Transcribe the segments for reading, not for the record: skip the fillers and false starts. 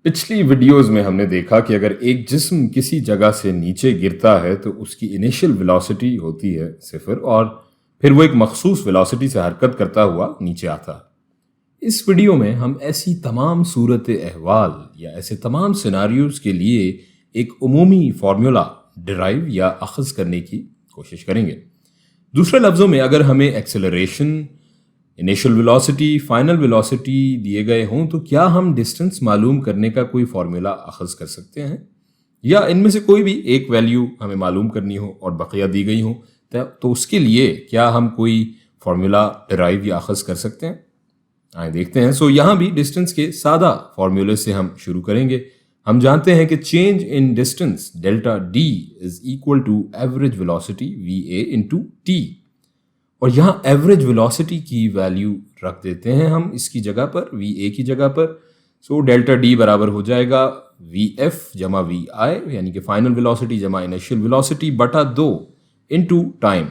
पिछली वीडियोस में हमने देखा कि अगर एक जिस्म किसी जगह से नीचे गिरता है तो उसकी इनिशियल वेलोसिटी होती है 0 और फिर वो एक मखसूस वेलोसिटी से हरकत करता हुआ नीचे आता है। इस वीडियो में हम ऐसी तमाम सूरत अहवाल या ऐसे तमाम सिनारियोज के लिए एक उमूमी फार्मूला डिराइव या अखज़ करने की कोशिश करेंगे। दूसरे लफ्ज़ों में, अगर हमें acceleration, initial velocity, final velocity दिए गए हों तो क्या हम डिस्टेंस मालूम करने का कोई फार्मूला अखज़ कर सकते हैं, या इनमें से कोई भी एक वैल्यू हमें मालूम करनी हो और बकिया दी गई हो तो उसके लिए क्या हम कोई फार्मूला डिराइव या अखज़ कर सकते हैं। आइए देखते हैं। यहाँ भी डिस्टेंस के सादा फार्मूले से हम शुरू करेंगे। हम जानते हैं कि change in distance delta D is equal to average velocity V A into T, और यहाँ एवरेज वेलोसिटी की वैल्यू रख देते हैं हम इसकी जगह पर, वी ए की जगह पर। डेल्टा डी बराबर हो जाएगा वी एफ जमा वी आई, यानी कि फाइनल वेलोसिटी जमा इनिशियल वेलोसिटी बटा 2 इंटू टाइम।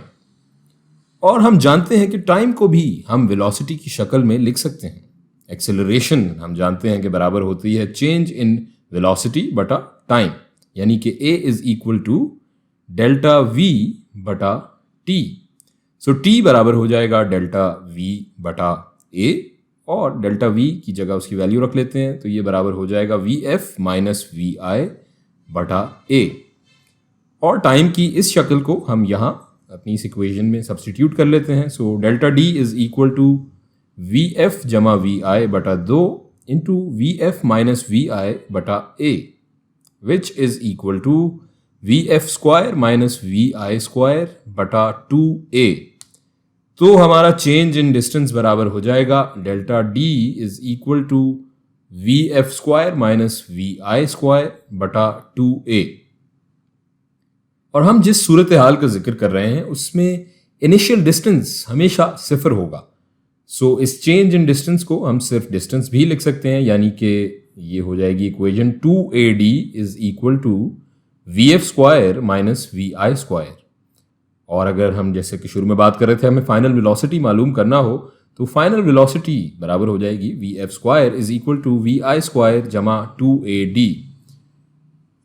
और हम जानते हैं कि टाइम को भी हम वेलोसिटी की शक्ल में लिख सकते हैं। एक्सेलरेशन हम जानते हैं कि बराबर होती है चेंज इन वेलोसिटी बटा टाइम, यानी कि a is equal to delta v बटा टी। टी बराबर हो जाएगा डेल्टा वी बटा ए, और डेल्टा वी की जगह उसकी वैल्यू रख लेते हैं तो ये बराबर हो जाएगा we f minus we i बटा ए। और टाइम की इस शक्ल को हम यहाँ अपनी इस इक्वेशन में सब्सटीट्यूट कर लेते हैं। Delta D is equal to we f जमा वी आई बटा 2 into v f minus we i बटा a, which is equal to V F square minus we I square बटा 2a। तो हमारा चेंज इन डिस्टेंस बराबर हो जाएगा delta D is equal to V F square minus we I square बटा 2a। और हम जिस सूरत हाल का जिक्र कर रहे हैं उसमें इनिशियल डिस्टेंस हमेशा 0 होगा। इस चेंज इन डिस्टेंस को हम सिर्फ डिस्टेंस भी लिख सकते हैं, यानी कि ये हो जाएगी equation 2ad is equal to V F square minus we I square. और अगर हम जैसे कि शुरू में बात कर रहे थे, हमें फाइनल वेलोसिटी मालूम करना हो तो फाइनल वेलोसिटी बराबर हो जाएगी V F square is equal to V I square जमा 2ad।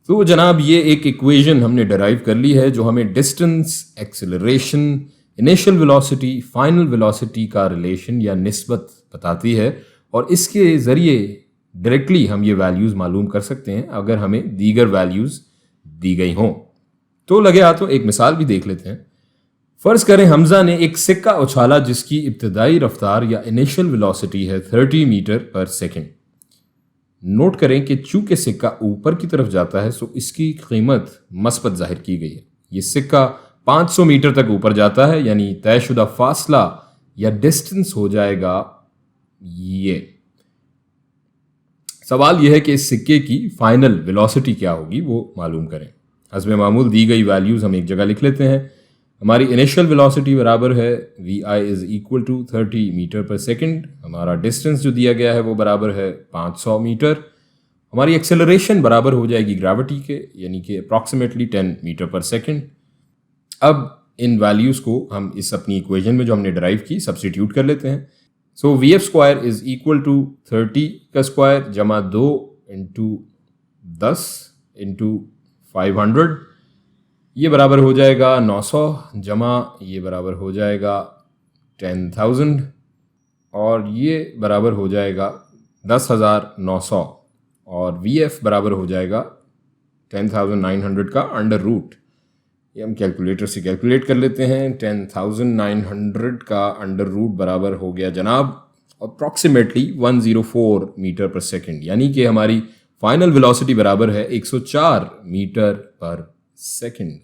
तो जनाब, ये एक इक्वेशन हमने डिराइव कर ली है जो हमें distance, acceleration, initial velocity, final velocity का रिलेशन या निस्बत बताती है, और इसके ज़रिए डायरेक्टली हम ये वैल्यूज़ मालूम कर सकते हैं अगर हमें दीगर वैल्यूज़ दी गई हों। तो लगे हाथों एक मिसाल भी देख लेते हैं। फ़र्ज़ करें हमजा ने एक सिक्का उछाला जिसकी इब्तदाई रफ्तार या इनिशियल वेलोसिटी है 30 मीटर पर सेकेंड। नोट करें कि चूंकि सिक्का ऊपर की तरफ जाता है तो इसकी कीमत मस्बत जाहिर की गई है। ये सिक्का 500 मीटर तक ऊपर जाता है, यानी तयशुदा फासला या डिस्टेंस हो जाएगा ये। सवाल यह है कि इस सिक्के की फाइनल वेलोसिटी क्या होगी वो मालूम करें। हस्बे मामूल दी गई वैल्यूज़ हम एक जगह लिख लेते हैं। हमारी इनिशियल वेलोसिटी बराबर है V I is equal to 30 metre per second. हमारा डिस्टेंस जो दिया गया है वो बराबर है 500 मीटर। हमारी एक्सेलरेशन बराबर हो जाएगी ग्रेविटी के, यानी कि अप्रॉक्सीमेटली 10 मीटर पर सेकेंड। अब इन वैल्यूज़ को हम इस अपनी इक्वेशन में जो हमने ड्राइव की सब्सटीट्यूट कर लेते हैं। V F square is equal to 30 का स्क्वायर जमा 2 इंटू 10 इंटू 500, ये बराबर हो जाएगा 900 जमा ये बराबर हो जाएगा 10,000, और ये बराबर हो जाएगा 10,900, और वी एफ बराबर हो जाएगा 10,900 का अंडर रूट। ये हम कैलकुलेटर से कैलकुलेट कर लेते हैं। 10,900 का अंडर रूट बराबर हो गया जनाब अप्रॉक्सीमेटली 104 मीटर पर सेकेंड, यानी कि हमारी फाइनल वेलोसिटी बराबर है 104 मीटर पर सेकेंड।